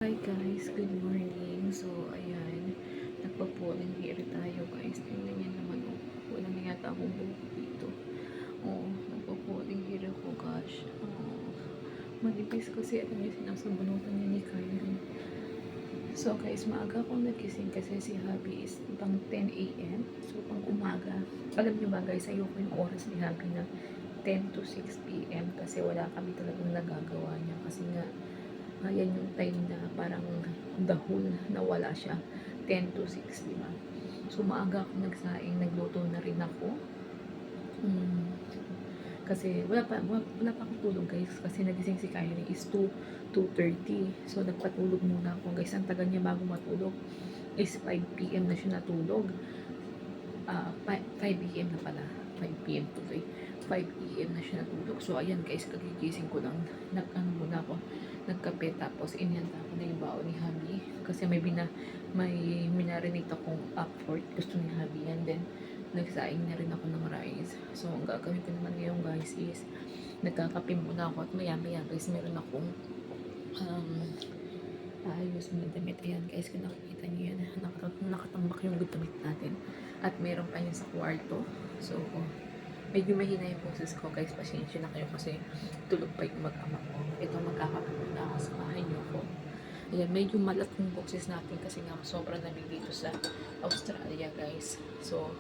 Hi guys, good morning. So, ayan, nagpa-pollen hair tayo guys. Tingnan niyo naman, oh, wala na yata akong buhok dito. Oh, nagpa-pollen hair ako gosh. Oh, manipis kasi alam niyo sinasabunutan niya ni Kylie. So guys, maaga akong nagising kasi si Habi is pang 10 a.m. So, pang umaga. Alam niyo ba guys, ayoko yung oras ni Habi na 10 to 6 p.m. kasi wala kami talagang nagagawa niya kasi nga ayan yung time na parang the whole na wala siya 10 to 6, di ba? So maaga ako nagsaing, nagluto na rin ako. Kasi wala pa akong tulog guys kasi nagising si Kyrie is 2:30. So nagpatulog muna ako guys. Ang tagal niya bago matulog is 5 p.m. na siya natulog. 5 p.m. na pala. 5 p.m. tuloy. 5 p.m. na siya natulog. So, ayan guys, kagigising ko lang. Nag-ano muna ako, nagkape, tapos inihanda ko na yung baon ni Habi. Kasi may minarinate akong upward. Gusto ni Habi yan. Then, nagsaing na rin ako ng rice. So, ang gagawin ko naman ngayon guys is, nagkakape muna ako at maya-maya guys, meron akong ayos mga damit. Ayan guys, kung nakikita nyo yan, nakatambak yung damit natin. At meron pa yun sa kwarto. So, medyo mahina yung boses ko guys. Pasensya na kayo kasi tulog pa yung mag-ama ko. Ito magkakapagod na ako sa bahay niyo ko. Ayan, medyo malat yung boses natin kasi nga sobrang lamig dito sa Australia guys. So,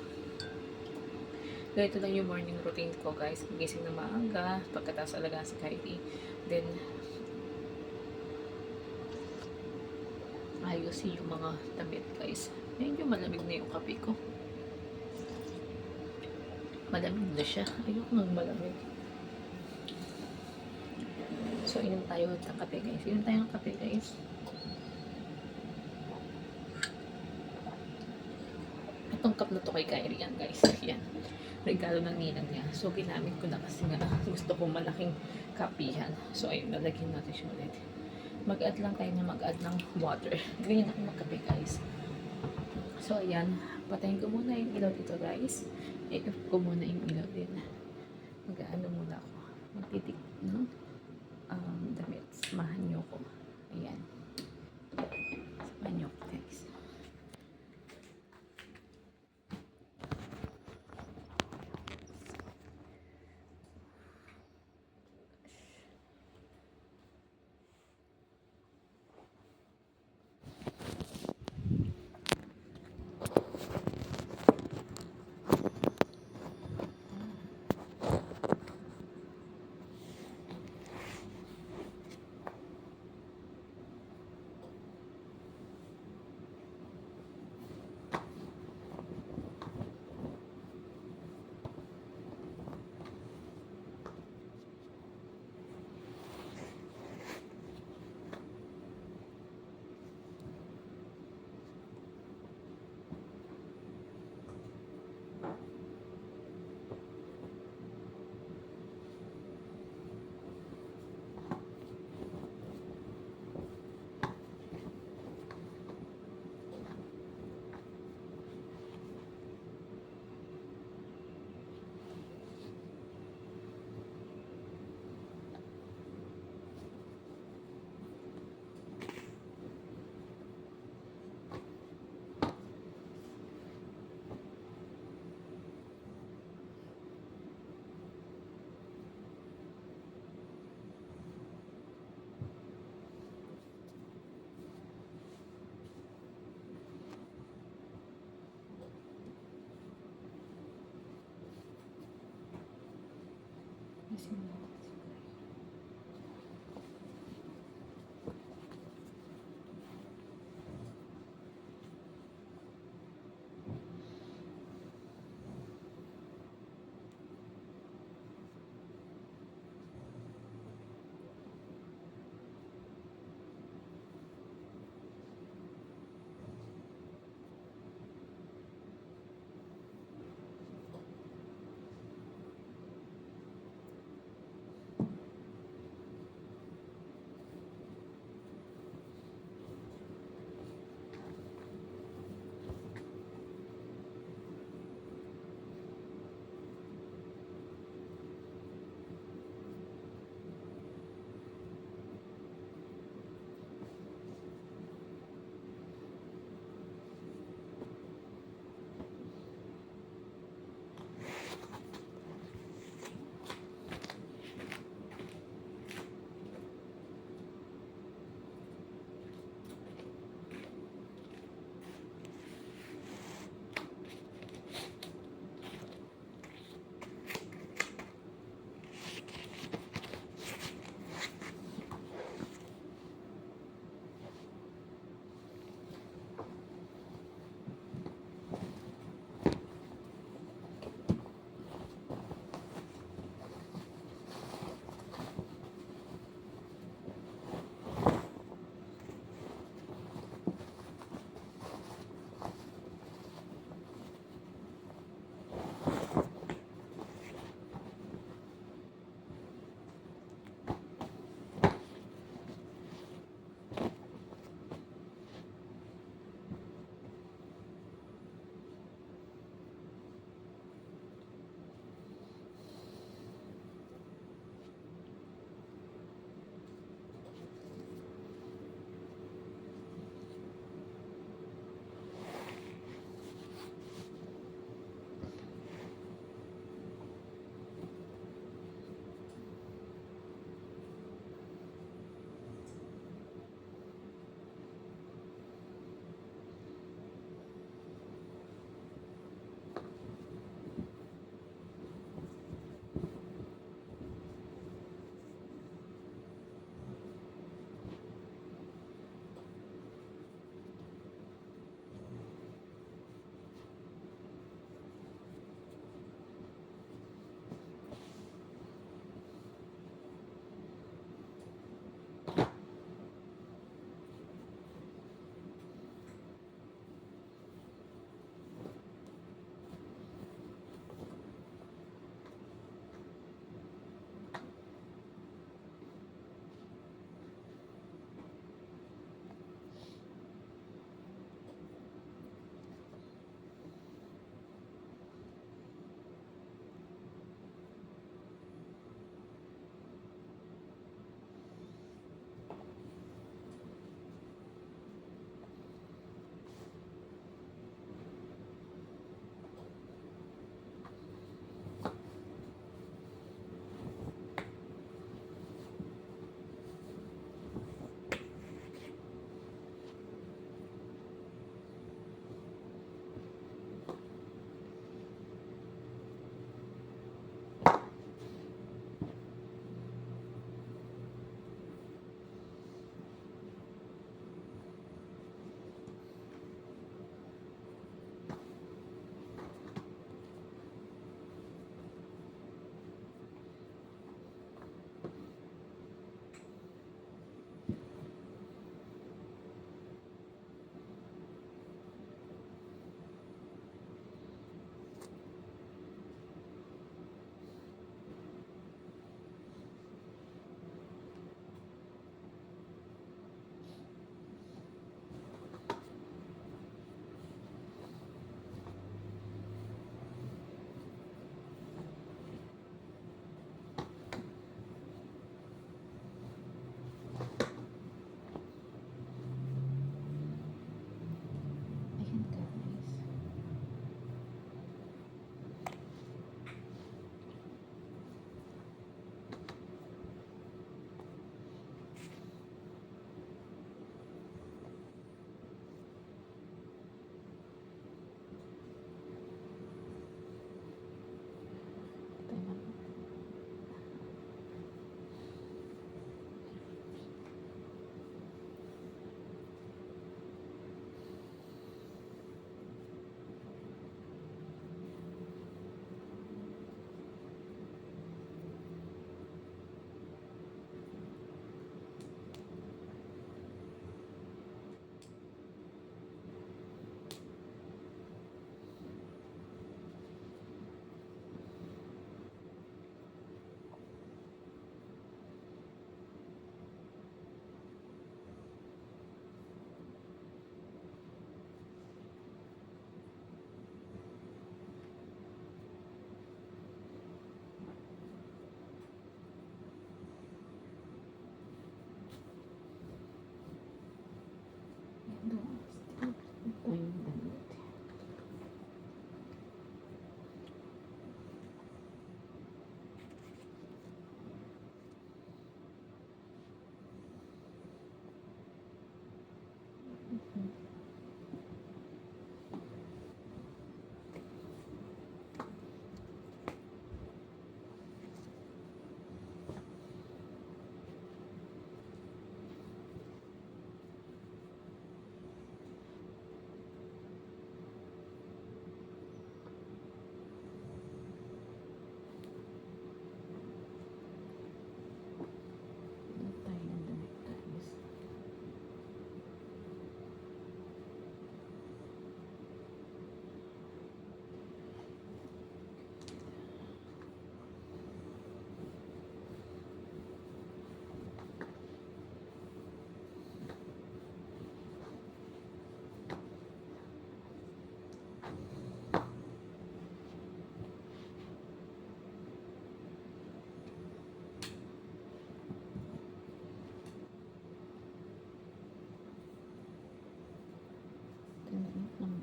ganito lang yung morning routine ko guys. Gising na maaga, pagkatapos alaga si Kylie. Then, ayusin yung mga damit guys. Medyo malamig na yung kape ko. Malamig na siya. Ayoko nang malamig. So, inom tayo ng kape guys. Inom tayo ng kape guys. Itong cup na to kay Kyrie yan guys. Yan. Regalo ng ninang niya. So, ginamit ko na kasi nga gusto ko malaking kapihan. So, ayun. Lalagyan natin siya ulit. Mag-add lang tayo na mag-add ng water. Ganyan ako magkape guys. So, ayan. Patayin ko muna yung ilaw dito guys. I-off ko muna yung ilaw din. Mag-ano muna ako. Magtitik ng damit. Samahan nyo ko. Ayan. Samahan nyo ko guys.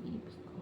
lips ko.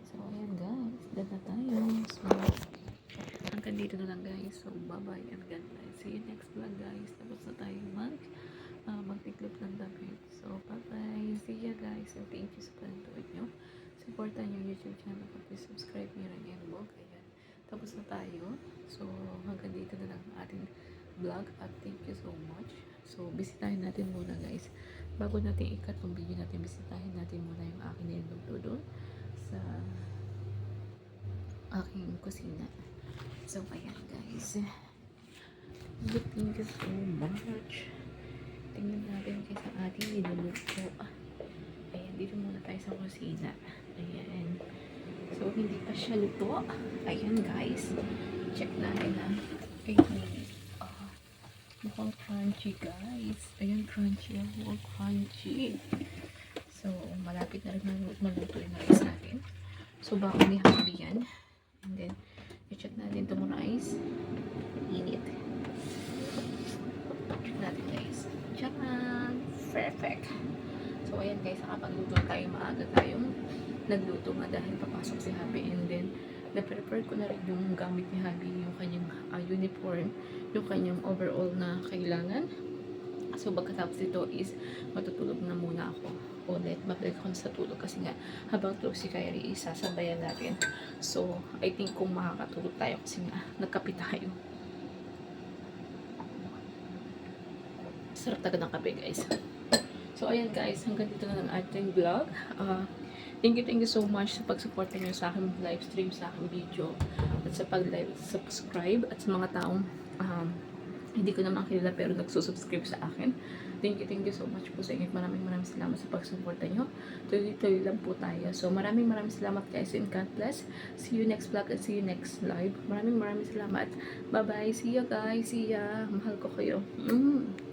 So, ayan guys. Done na tayo. So, hanggang dito na lang guys. So, bye-bye and God bless. See you next vlog guys. Tapos na tayo magtiklop ng damit. So, bye-bye. See ya guys. And thank you sa panunod nyo. Supportan yung YouTube channel ko. Please subscribe nyo rin yan mo. Ayan. Tapos na tayo. So, hanggang dito na lang ating vlog. At thank you so much. So, bisitahin natin muna guys. Bago natin ikat yung video natin, bisitahin natin muna yung aking niluluto doon sa aking kusina. So, ayan guys. Thank you so much. Tingnan natin kayo sa ating niluluto. Ayan, dito muna tayo sa kusina. Ayan. So, hindi pa siya luto. Ayan guys. Check natin na. Ayan. Mukhang crunchy guys. Ayan, crunchy. Mukhang crunchy. So, malapit na rin maluto yung rice natin. So, bago ni Happy yan. And then, i-check natin ito muna guys. Init. Check natin guys. Tcharan! Perfect. So, ayan guys, nakapagluto tayo. Maaga tayong nagluto nga dahil papasok si Happy. And then, na-prepare ko na rin yung gamit ni Happy, yung kanyang uniform, yung kanyang overall na kailangan. So, pagkatapos ito is matutulog na muna ako ulit. Mabalik ako sa tulog kasi nga habang tulog si Kyrie, sasabayan natin. So, I think kung makakatulog tayo kasi nga nagkape tayo. Sarap talaga ng kape guys. So, ayan guys, hanggang dito na lang ating vlog. Thank you so much sa pag-support niyo sa aking live stream, sa aking video, at sa pag-live, subscribe, at sa mga taong hindi ko naman kilala pero nagsusubscribe sa akin. Thank you so much po sa inyo. Maraming salamat sa pag-suporta nyo. Tuloy-tuloy lang po tayo. So, maraming salamat guys and God bless. See you next vlog and see you next live. Maraming salamat. Bye-bye. See you guys. See ya. Mahal ko kayo.